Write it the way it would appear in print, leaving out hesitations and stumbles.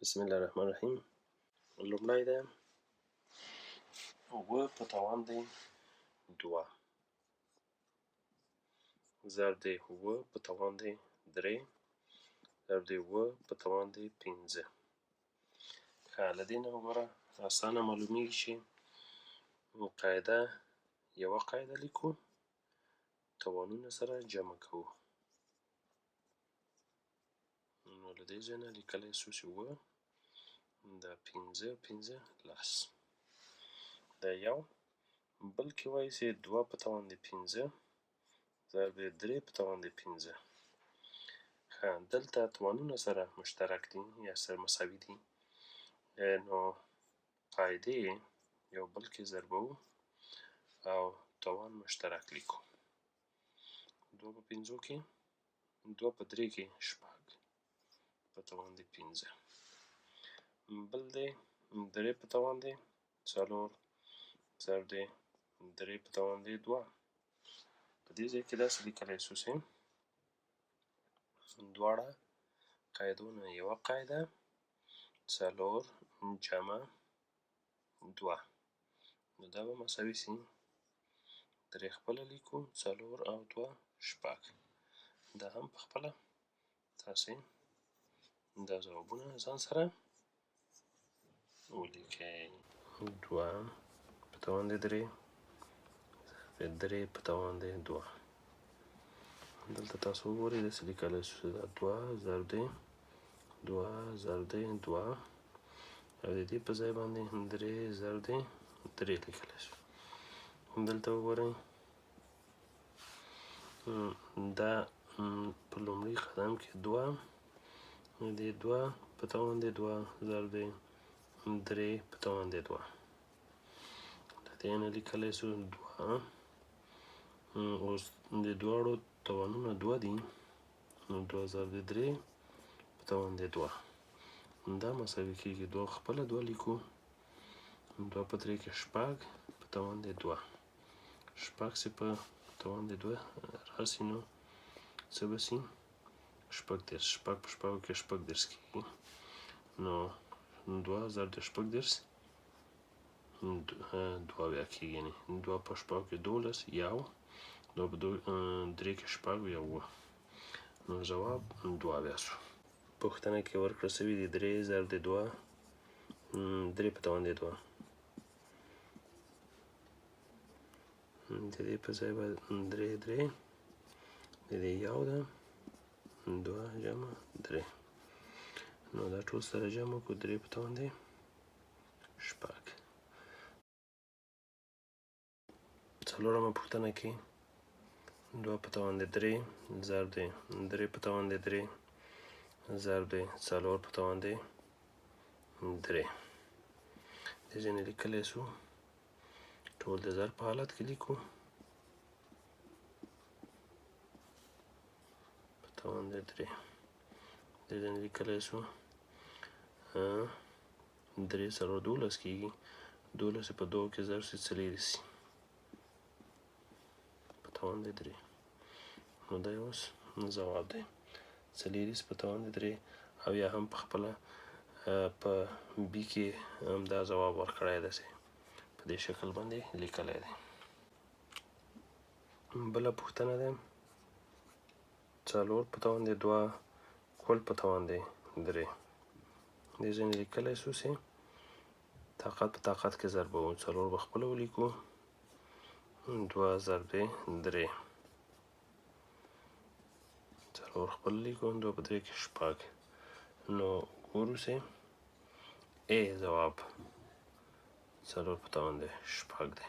بسم الله الرحمن الرحیم. لومړی دی اووه په توان دی دوه ضرب دی اووه په توان دی درې ضرب دی اووه په توان دی پنځه. ښه له دې نه وګوره اسانه معلومیږي چې قاعده یوه قاعده لیکو توانونه سره جمع کوو. نو له دې ځای نه لیکلی سو چې اووه دا پنځه پنځه لس دا یو. بل کې وایي چې دوه په توان دی پنځه ضرب دی درې په توان دی پنځه. ښه دلته توانونه سره مشترک دي یا سره مساوي دي، نو قاعدې یو بل کې ضربوو او توان مشترک لیکو. دوه په پنځو کې دوه په درې کې شپږ په توان دی پنځه. بل دی درې په توان دی څلور ضرب دی درې په توان دی دوه. په دې ځای کې داسې لیکلی سو چې دواړه قاعدو نه یوه قاعده څلور جمع دوه، نو دا به مساوي سي درې خپله لیکو څلور او دوه شپږ. دا هم په خپله تاسې دا ځوابونه ځان سره ولیکئ. دوه په توان دی درې درې په توان دی دوه. دلته تاسو وګورئ داسې لیکلی سو چې دا دوه ضرب دی دوه ضرب دی دوه او د دې په ځای باندې درې ضرب دی درې لیکلی سو. دلته وګورئ دا په لومړي قدم کې دوه د دوه په توان دی دوه ضرب دی درې په توان دی دوه. د دې نه لیکلی سو دوه اوس د دواړو توانونه دوه دي نو دوه ضرب دی درې په توان دی دوه. دا مساوي کېږي دوه خپله دوه لیکو دوه په درې کې شپږ په توان دی دوه. شپږ چې په توان دی دوه راسي نو څه به سي شپږ دېرش. شپږ په شپږو کې شپږ دېرش کېږي نو دوه ضرب دی شپږ دېرش دوه بیا کېږي، یعنې دوه په شپږو کې دولس یو دوه په درې کې شپږ یا اووه، نو ځواب دوه بیا سو. پوښتنه کې ورکړل سوي دي درې ضرب دی دوه درې په توان دی دوه. د دې په ځای به درې درې د دې یو ده دوه جمع درې، نو دا ټول سره جمع کړو درې په توان دی شپږ. څلورمه پوښتنه کې دوه په توان دی درې ضرب دی درې په توان دی درې ضرب دی څلور په توان دی درې. دې ځای نه لیکلی سو ټول د ضرب په حالت کې لیکو په توان دی درې. دې ځای نه لیکلی سو درې څلور دولس کېږي دولس په دوو کې ضرب سي څلېرې سي په توان دی درې، نو دا یې اوس ځواب دی څلېرې په توان دی درې. او یا هم په خپله په بي کې دا ځواب ورکړی دی په دې شکل باندې لیکلی دی. بله پوښتنه ده څلور په توان دی دوه کل په توان دی درې. دې ځای نه لیکلی سو چې طاقت په طاقت کې ضربوو. څلور به خپله ولیکو دوه ضرب دی درې څلور خپله لیکو دوه په درې کې شپږ، نو ګورو چې ای ځواب څلور په توان دی شپږ دی.